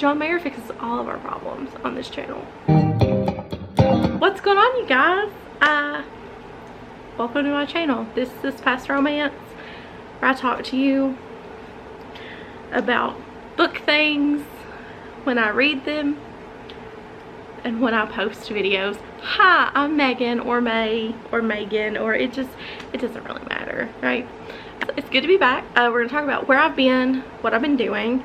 John Mayer fixes all of our problems on this channel. What's going on, you guys? Welcome to my channel. This is Past Romance, where I talk to you about book things, when I read them, and when I post videos. Hi, I'm Megan or May or Megan, or it doesn't really matter, right? It's good to be back. We're gonna talk about where I've been, what I've been doing,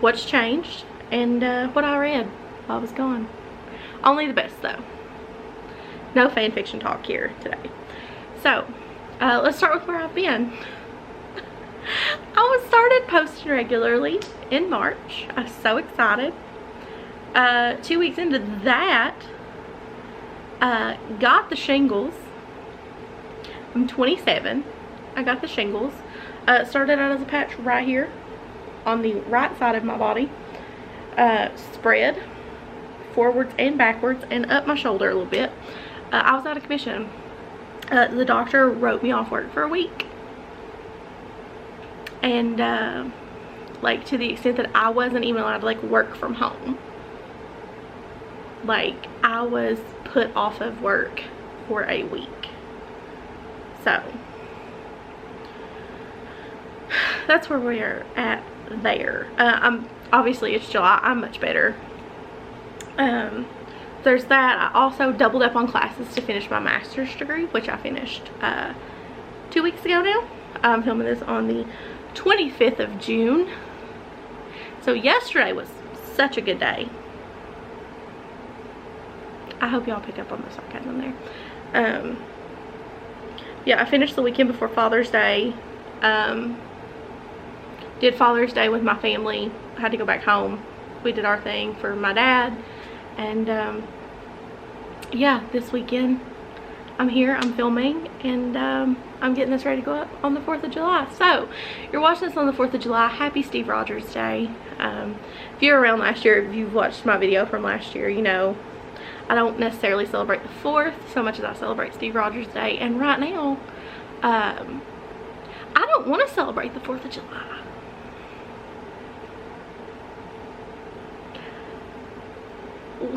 what's changed, and what I read while I was gone. Only the best though. No fan fiction talk here today. So let's start with where I've been. I started posting regularly in March. I was so excited. 2 weeks into that, got the shingles. I'm 27. I got the shingles. Started out as a patch right here on the right side of my body. Spread forwards and backwards and up my shoulder a little bit. I was out of commission. The doctor wrote me off work for a week. And like, to the extent that I wasn't even allowed to like work from home. Like, I was put off of work for a week. So that's where we're at there. Obviously it's July. I'm much better. There's that. I also doubled up on classes to finish my master's degree, which I finished 2 weeks ago now. I'm filming this on the 25th of June. So yesterday was such a good day. I hope y'all pick up on the sarcasm there. Yeah, I finished the weekend before Father's Day. Did Father's Day with my family. I had to go back home. We did our thing for my dad. And yeah, this weekend I'm here, I'm filming, and I'm getting this ready to go up on the 4th of July. So, you're watching this on the 4th of July. Happy Steve Rogers Day. If you were around last year, if you've watched my video from last year, you know I don't necessarily celebrate the 4th so much as I celebrate Steve Rogers Day. And right now, I don't want to celebrate the 4th of July.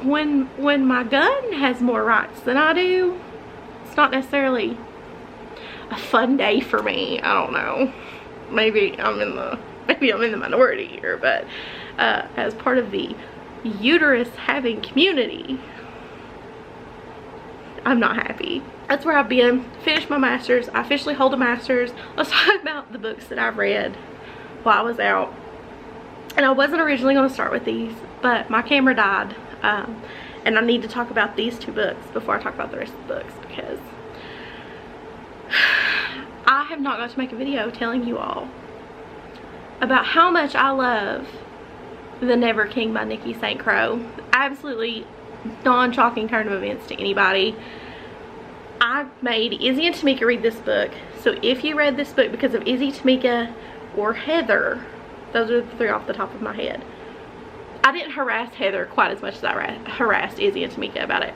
When my gun has more rights than I do, it's not necessarily a fun day for me. I don't know. Maybe I'm in the minority here, but as part of the uterus having community, I'm not happy. That's where I've been. Finished my master's. I officially hold a master's. Let's talk about the books that I've read while I was out. And I wasn't originally going to start with these, but my camera died. And I need to talk about these 2 books before I talk about the rest of the books, because I have not got to make a video telling you all about how much I love The Never King by Nikki St. Croix. Absolutely non-shocking turn of events to anybody. I made Izzy and Tamika read this book. So if you read this book because of Izzy, Tamika, or Heather, those are the 3 off the top of my head. I didn't harass Heather quite as much as I harassed Izzy and Tamika about it.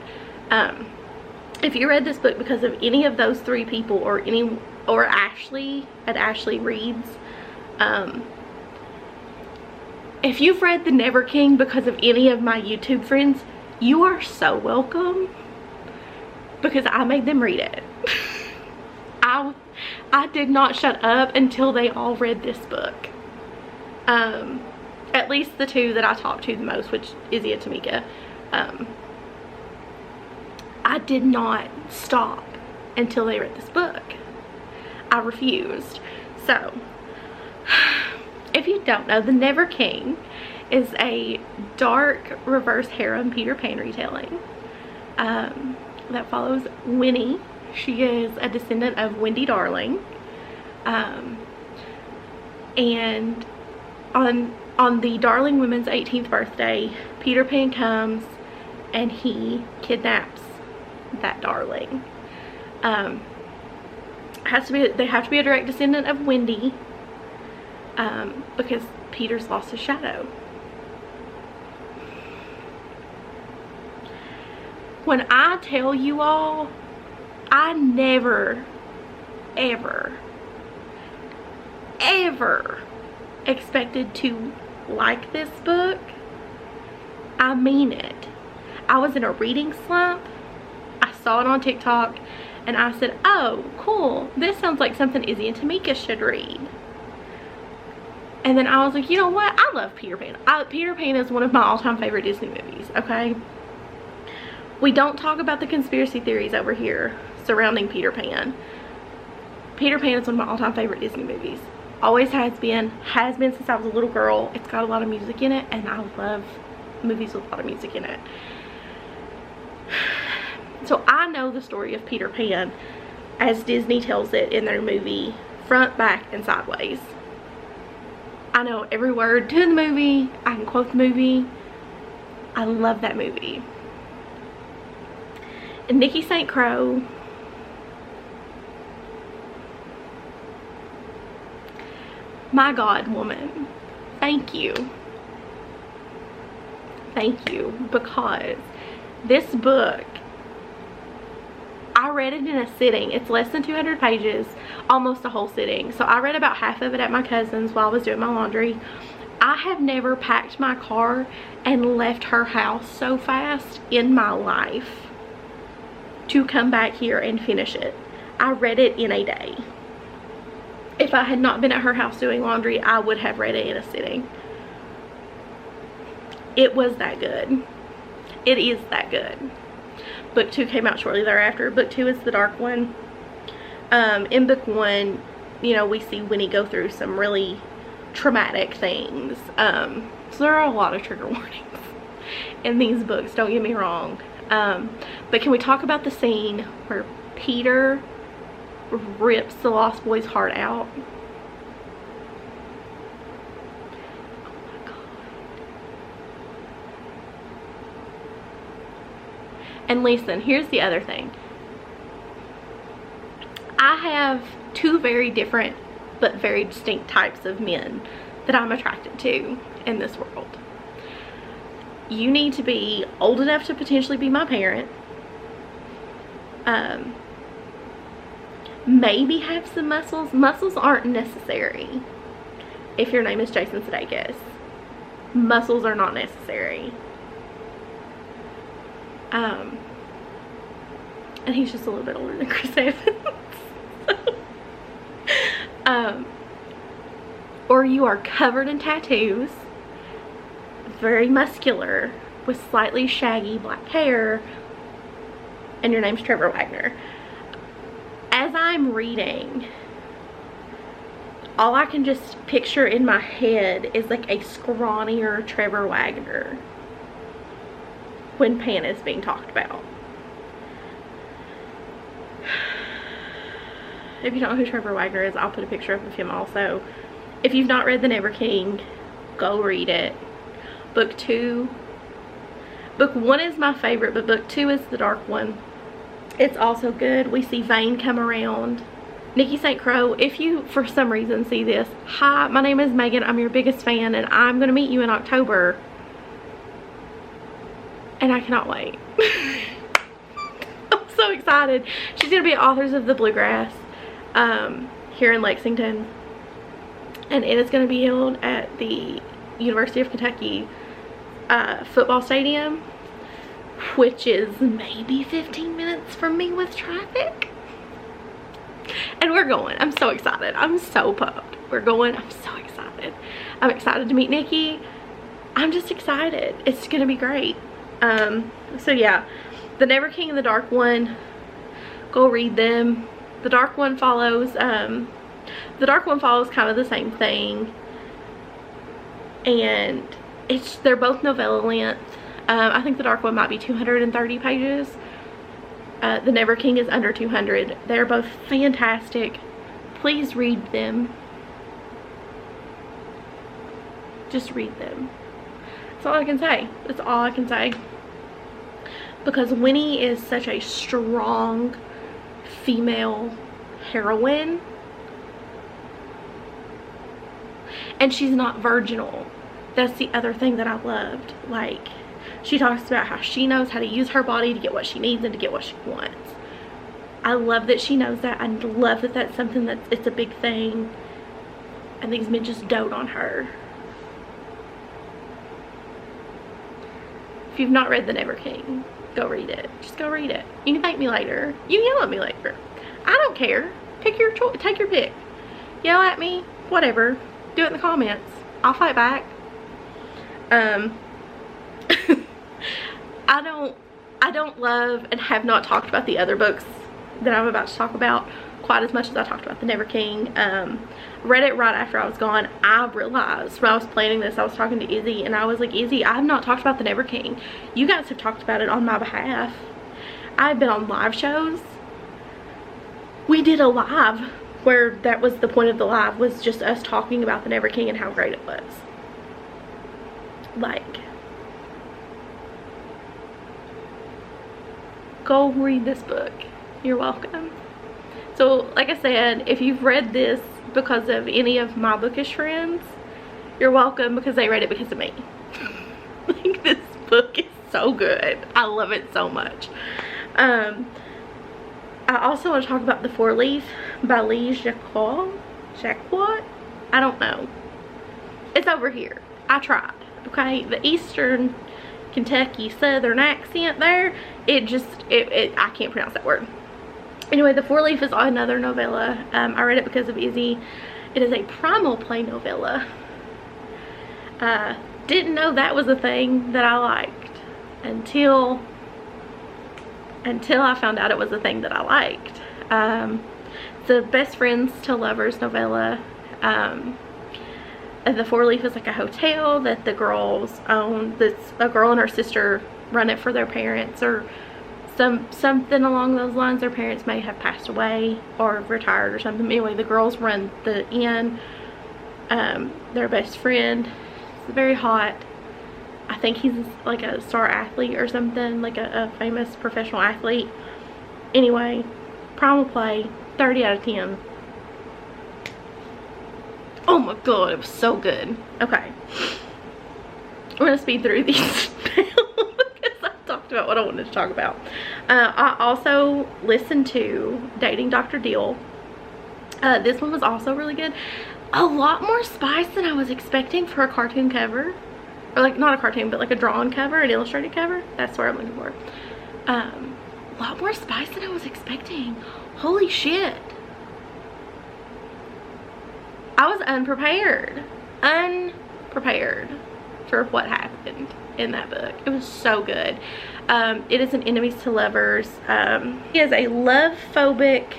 If you read this book because of any of those 3 people, or Ashley at Ashley Reads, if you've read The Never King because of any of my YouTube friends, you are so welcome, because I made them read it. I did not shut up until they all read this book. At least the 2 that I talked to the most, which Izzy and Tamika. I did not stop until they read this book. I refused. So, if you don't know, The Never King is a dark reverse harem Peter Pan retelling that follows Winnie. She is a descendant of Wendy Darling. And on the Darling woman's 18th birthday, Peter Pan comes and he kidnaps that Darling. They have to be a direct descendant of Wendy, because Peter's lost his shadow. When I tell you all, I never, ever expected to like this book. I mean it. I was in a reading slump. I saw it on TikTok and I said, oh, cool. This sounds like something Izzy and Tamika should read. And then I was like, you know what? I love Peter Pan. Peter Pan is one of my all-time favorite Disney movies, okay? We don't talk about the conspiracy theories over here surrounding Peter Pan. Peter Pan is one of my all-time favorite Disney movies. Always has been since I was a little girl. It's got a lot of music in it, and I love movies with a lot of music in it. So I know the story of Peter Pan as Disney tells it in their movie, front, back, and sideways. I know every word to the movie. I can quote the movie. I love that movie. And Nikki St. Crow, my God, woman, thank you. Thank you, because this book, I read it in a sitting. It's less than 200 pages, almost a whole sitting. So I read about half of it at my cousin's while I was doing my laundry. I have never packed my car and left her house so fast in my life to come back here and finish it. I read it in a day. If I had not been at her house doing laundry, I would have read it in a sitting. It was that good. It is that good. Book 2 came out shortly thereafter. Book 2 is the dark one. In book 1, you know, we see Winnie go through some really traumatic things. So there are a lot of trigger warnings in these books, don't get me wrong. But can we talk about the scene where Peter rips the Lost Boy's heart out? And listen, here's the other thing. I have two very different but very distinct types of men that I'm attracted to in this world. You need to be old enough to potentially be my parent. Maybe have some muscles. Muscles aren't necessary if your name is Jason Sudeikis. Muscles are not necessary. And he's just a little bit older than Chris Evans. Or you are covered in tattoos, very muscular, with slightly shaggy black hair, and your name's Trevor Wagner. As I'm reading, all I can just picture in my head is like a scrawnier Trevor Wagner when Pan is being talked about. If you don't know who Trevor Wagner is, I'll put a picture up of him also. If you've not read The Never King, go read it. Book 2. Book 1 is my favorite, but book 2 is the dark one. It's also good. We see Vane come around. Nikki St. Crow, if you for some reason see this, hi, my name is Megan. I'm your biggest fan, and I'm going to meet you in October. And I cannot wait. I'm so excited. She's going to be at Authors of the Bluegrass here in Lexington. And it is going to be held at the University of Kentucky football stadium, which is maybe 15 minutes from me with traffic. And we're going. I'm so excited. I'm so pumped. We're going. I'm so excited. I'm excited to meet Nikki. I'm just excited. It's going to be great. So yeah, The Never King and the Dark One, go read them. The Dark One follows kind of the same thing, and they're both novella length. I think the Dark One might be 230 pages. The Never King is under 200. They're both fantastic. Please read them. Just read them. That's all I can say. That's all I can say. Because Winnie is such a strong female heroine. And she's not virginal. That's the other thing that I loved. Like, she talks about how she knows how to use her body to get what she needs and to get what she wants. I love that she knows that. I love that that's something it's a big thing. And these men just dote on her. If you've not read The Never King, go read it. Just go read it. You can thank me later. You can yell at me later. I don't care. Pick your choice. Take your pick. Yell at me. Whatever. Do it in the comments. I'll fight back. I don't love and have not talked about the other books that I'm about to talk about quite as much as I talked about The Never King. Read it right after I was gone. I realized when I was planning this, I was talking to Izzy and I was like, Izzy, I have not talked about The Never King. You guys have talked about it on my behalf. I've been on live shows. We did a live where that was the point of the live, was just us talking about The Never King and how great it was. Like, go read this book. You're welcome. So like I said, if you've read this because of any of my bookish friends, you're welcome, because they read it because of me. Like, this book is so good. I love it so much. I also want to talk about The Four Leaf by Lee Jacquot. I don't know. It's over here. I tried. Okay, the Eastern Kentucky Southern accent there, I can't pronounce that word. Anyway, The Four Leaf is another novella. I read it because of Izzy. It is a primal play novella. Didn't know that was a thing that I liked until I found out it was a thing that I liked. The Best Friends to Lovers novella. The Four Leaf is like a hotel that the girls own. That's a girl and her sister run it for their parents, or something along those lines. Their parents may have passed away or retired or something. Anyway, the girls run the inn. Their best friend is very hot. I think he's like a star athlete or something, like a famous professional athlete. Anyway, primal play, 30 out of 10. Oh my god, it was so good. Okay, we're gonna speed through these now because I talked about what I wanted to talk about. I also listened to Dating Dr. Deal. This one was also really good. A lot more spice than I was expecting for a cartoon cover. Or like, not a cartoon, but like a drawn cover, an illustrated cover. That's what I'm looking for. A lot more spice than I was expecting. Holy shit. I was unprepared for what happened in that book. It was so good. It is an enemies to lovers. He is a love-phobic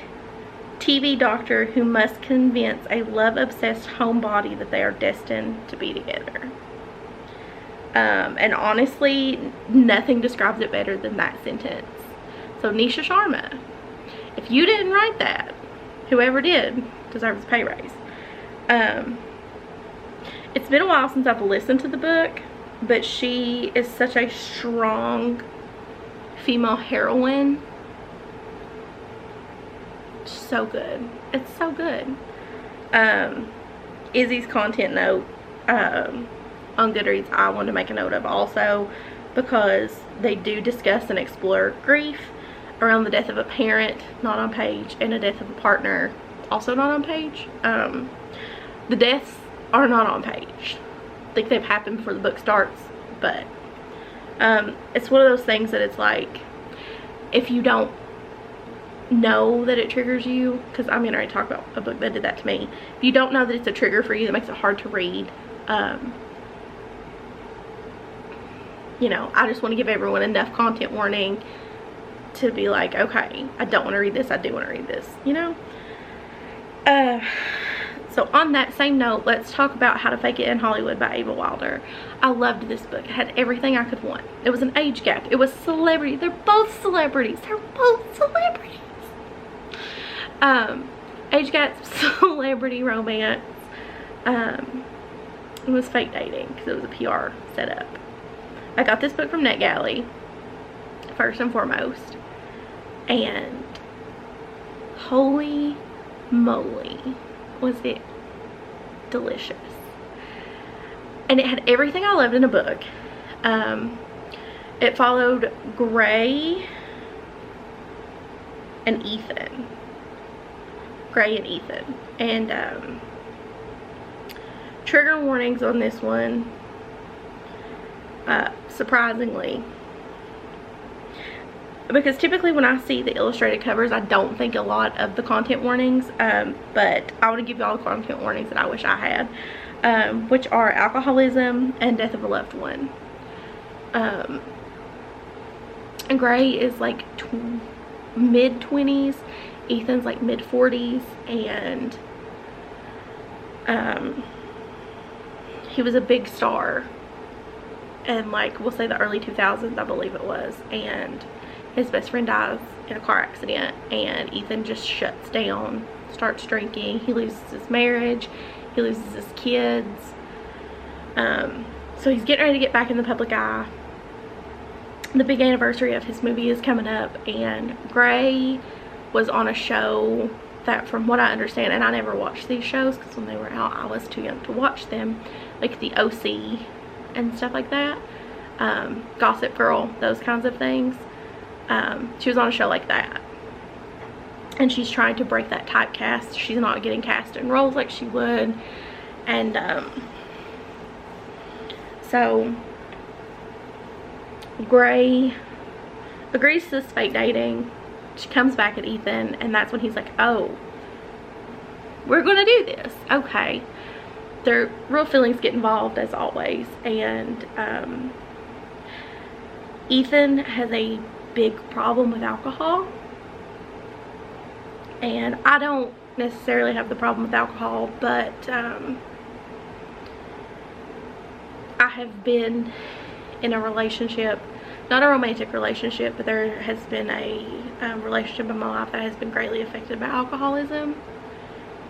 TV doctor who must convince a love-obsessed homebody that they are destined to be together. And honestly, nothing describes it better than that sentence. So Nisha Sharma, if you didn't write that, whoever did deserves a pay raise. It's been a while since I've listened to the book, but she is such a strong female heroine. So good. It's so good. Izzy's content note on Goodreads I wanted to make a note of also, because they do discuss and explore grief around the death of a parent, not on page, and a death of a partner, also not on page. The deaths are not on page. I think they've happened before the book starts, but it's one of those things that it's like, if you don't know that it triggers you, because I'm gonna talk about a book that did that to me. If you don't know that it's a trigger for you, that makes it hard to read. You know, I just want to give everyone enough content warning to be like, okay, I don't want to read this, I do want to read this, you know. So on that same note, let's talk about How to Fake It in Hollywood by Ava Wilder. I loved this book. It had everything I could want. It was an age gap. It was celebrity. They're both celebrities. They're both celebrities. Age gap, celebrity romance. It was fake dating because it was a PR setup. I got this book from NetGalley, first and foremost. And holy moly, was it delicious. And it had everything I loved in a book. It followed Gray and Ethan. And trigger warnings on this one. surprisingly. Because typically when I see the illustrated covers, I don't think a lot of the content warnings, but I want to give you all the content warnings that I wish I had, which are alcoholism and death of a loved one. And Gray is like mid-20s, Ethan's like mid-40s, and he was a big star in, like, we'll say the early 2000s, I believe it was, and his best friend dies in a car accident, and Ethan just shuts down, starts drinking. He loses his marriage, he loses his kids, so he's getting ready to get back in the public eye. The big anniversary of his movie is coming up, and Gray was on a show that, from what I understand, and I never watched these shows because when they were out I was too young to watch them, like the OC and stuff like that, Gossip Girl, those kinds of things. She was on a show like that, and she's trying to break that typecast. She's not getting cast in roles like she would, and so Gray agrees to this fake dating. She comes back at Ethan, and that's when he's like, oh, we're gonna do this, okay. Their real feelings get involved, as always, and Ethan has a big problem with alcohol, and I don't necessarily have the problem with alcohol, but I have been in a relationship, not a romantic relationship, but there has been a relationship in my life that has been greatly affected by alcoholism,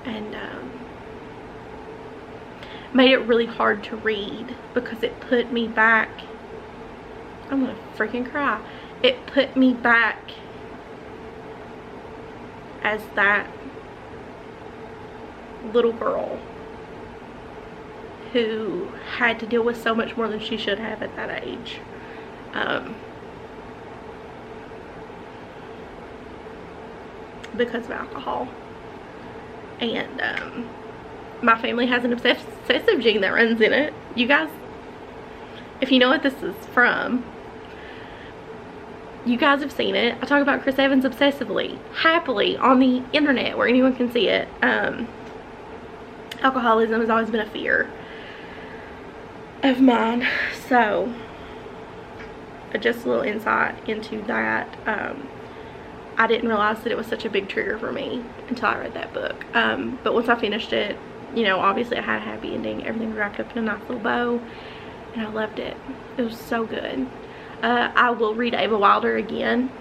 and made it really hard to read because it put me back, I'm gonna freaking cry, it put me back as that little girl who had to deal with so much more than she should have at that age. Because of alcohol. And my family has an obsessive gene that runs in it. You guys, if you know what this is from, you guys have seen it. I talk about Chris Evans obsessively, happily, on the internet where anyone can see it. Alcoholism has always been a fear of mine, so just a little insight into that. I didn't realize that it was such a big trigger for me until I read that book, but once I finished it, you know, obviously it had a happy ending. Everything was wrapped up in a nice little bow, and I loved it. It was so good. I will read Ava Wilder again,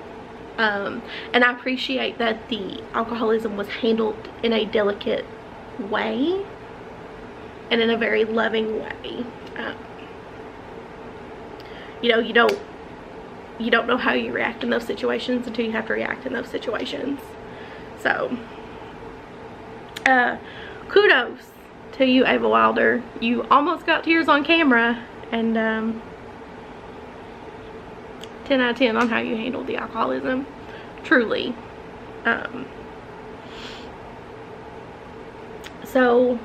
and I appreciate that the alcoholism was handled in a delicate way and in a very loving way. You know, you don't know how you react in those situations until you have to react in those situations. So kudos to you, Ava Wilder. You almost got tears on camera, and 10 out of 10 on how you handled the alcoholism, truly. So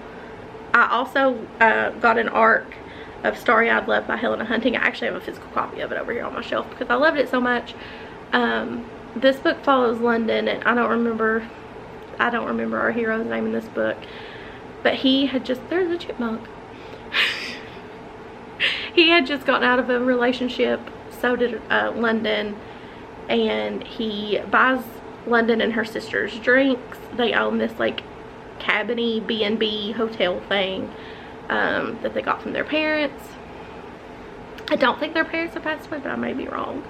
I also got an arc of Starry-Eyed Love by Helena Hunting. I actually have a physical copy of it over here on my shelf because I loved it so much. This book follows London, and I don't remember our hero's name in this book, but he had just, there's a chipmunk. He had just gotten out of a relationship, so did London, and he buys London and her sisters drinks. They own this like cabiny B&B hotel thing that they got from their parents. I don't think their parents have passed away, but I may be wrong.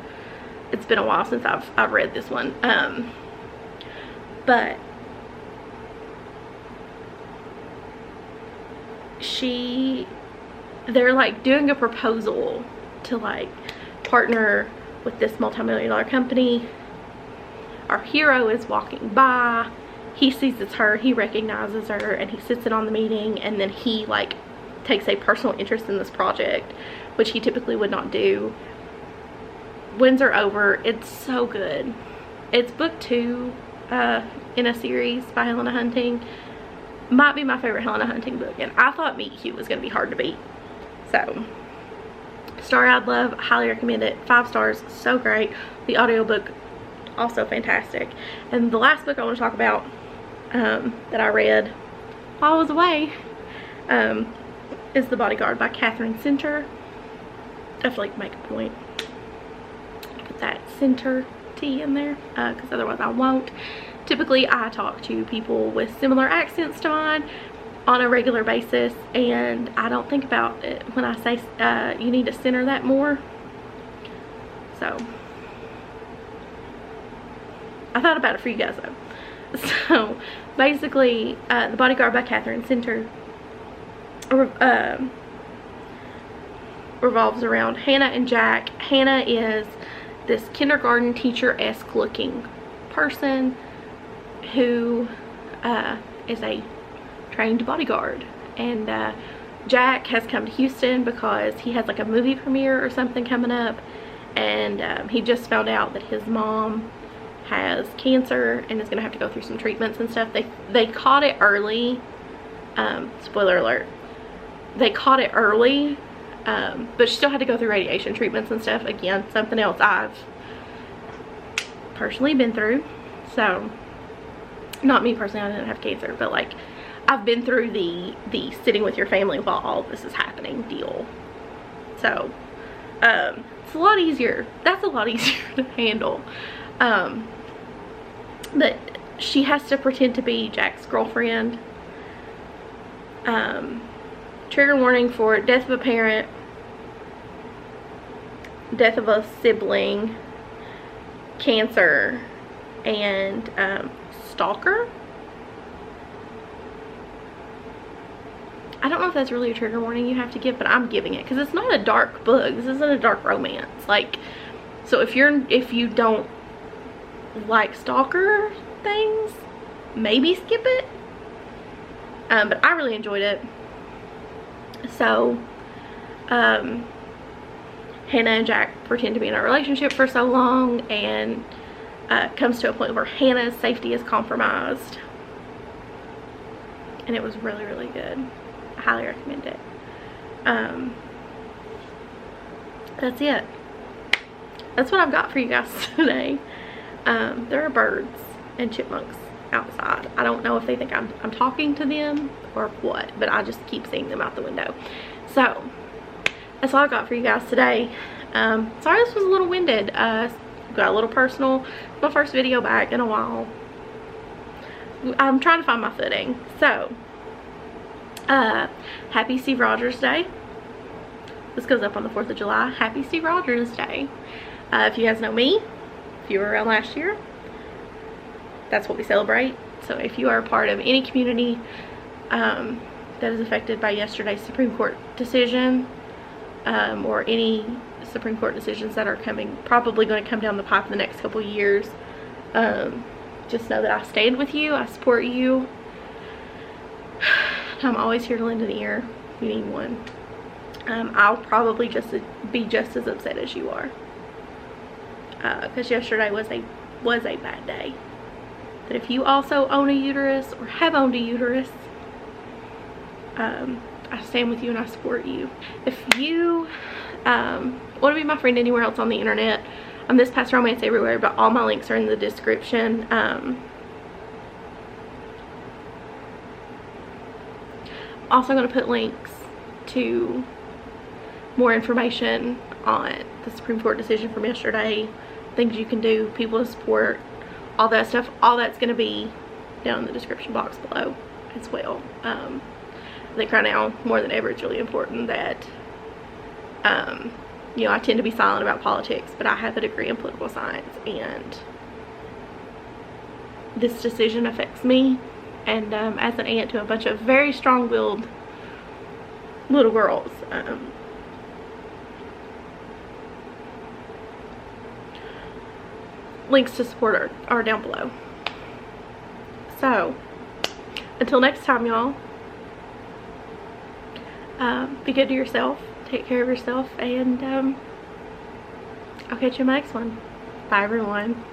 It's been a while since I've read this one. But they're like doing a proposal to like partner with this multi-million-dollar company. Our hero is walking by. He sees it's her, he recognizes her, and he sits in on the meeting, and then he like takes a personal interest in this project, which he typically would not do. Wins are over. It's so good. It's book 2 in a series by Helena Hunting. Might be my favorite Helena Hunting book, and I thought Meet Cute was going to be hard to beat. So Story I'd love, highly recommend it. 5 stars, so great. The audiobook, also fantastic. And the last book I want to talk about that I read while I was away is The Bodyguard by Catherine Center. Definitely make a point to put that center T in there, because otherwise I won't. Typically I talk to people with similar accents to mine on a regular basis, and I don't think about it when I say you need to center that more. So I thought about it for you guys though. So basically, The Bodyguard by Catherine Center revolves around Hannah and Jack. Hannah is this kindergarten teacher-esque looking person who is a trained bodyguard, and Jack has come to Houston because he has like a movie premiere or something coming up, and he just found out that his mom has cancer and is gonna have to go through some treatments and stuff. They caught it early. Spoiler alert, they caught it early, but she still had to go through radiation treatments and stuff. Again, something else I've personally been through. So not me personally, I didn't have cancer, but like I've been through the sitting with your family while all this is happening deal. So it's a lot easier. That's a lot easier to handle. But she has to pretend to be Jack's girlfriend. Trigger warning for death of a parent, death of a sibling, cancer, and stalker. I don't know if that's really a trigger warning you have to give, but I'm giving it because it's not a dark book. This isn't a dark romance. Like, so if you don't like stalker things, maybe skip it. But I really enjoyed it. So Hannah and Jack pretend to be in a relationship for so long, and comes to a point where Hannah's safety is compromised, and it was really, really good. I highly recommend it. That's it. That's what I've got for you guys today. There are birds and chipmunks outside. I don't know if they think I'm talking to them or what, but I just keep seeing them out the window. So that's all I got for you guys today. Sorry this was a little winded. Got a little personal. My first video back in a while. I'm trying to find my footing. So happy Steve Rogers Day. This goes up on the 4th of July. Happy Steve Rogers Day. If you guys know me, if you were around last year, that's what we celebrate. So if you are a part of any community that is affected by yesterday's Supreme Court decision, or any Supreme Court decisions that are probably going to come down the pipe in the next couple years, just know that I stand with you. I support you. I'm always here to lend an ear if you need one. I'll probably be just as upset as you are, because yesterday was a bad day. But if you also own a uterus or have owned a uterus, I stand with you and I support you. If you want to be my friend anywhere else on the internet, I'm This Past Romance everywhere, but all my links are in the description. Also going to put links to more information on the Supreme Court decision from yesterday, things you can do, people to support, all that stuff. All that's going to be down in the description box below as well. I think right now, more than ever, it's really important that, you know, I tend to be silent about politics, but I have a degree in political science, and this decision affects me, and as an aunt to a bunch of very strong-willed little girls, links to support are down below. So until next time, y'all, be good to yourself, take care of yourself, and I'll catch you in my next one. Bye everyone.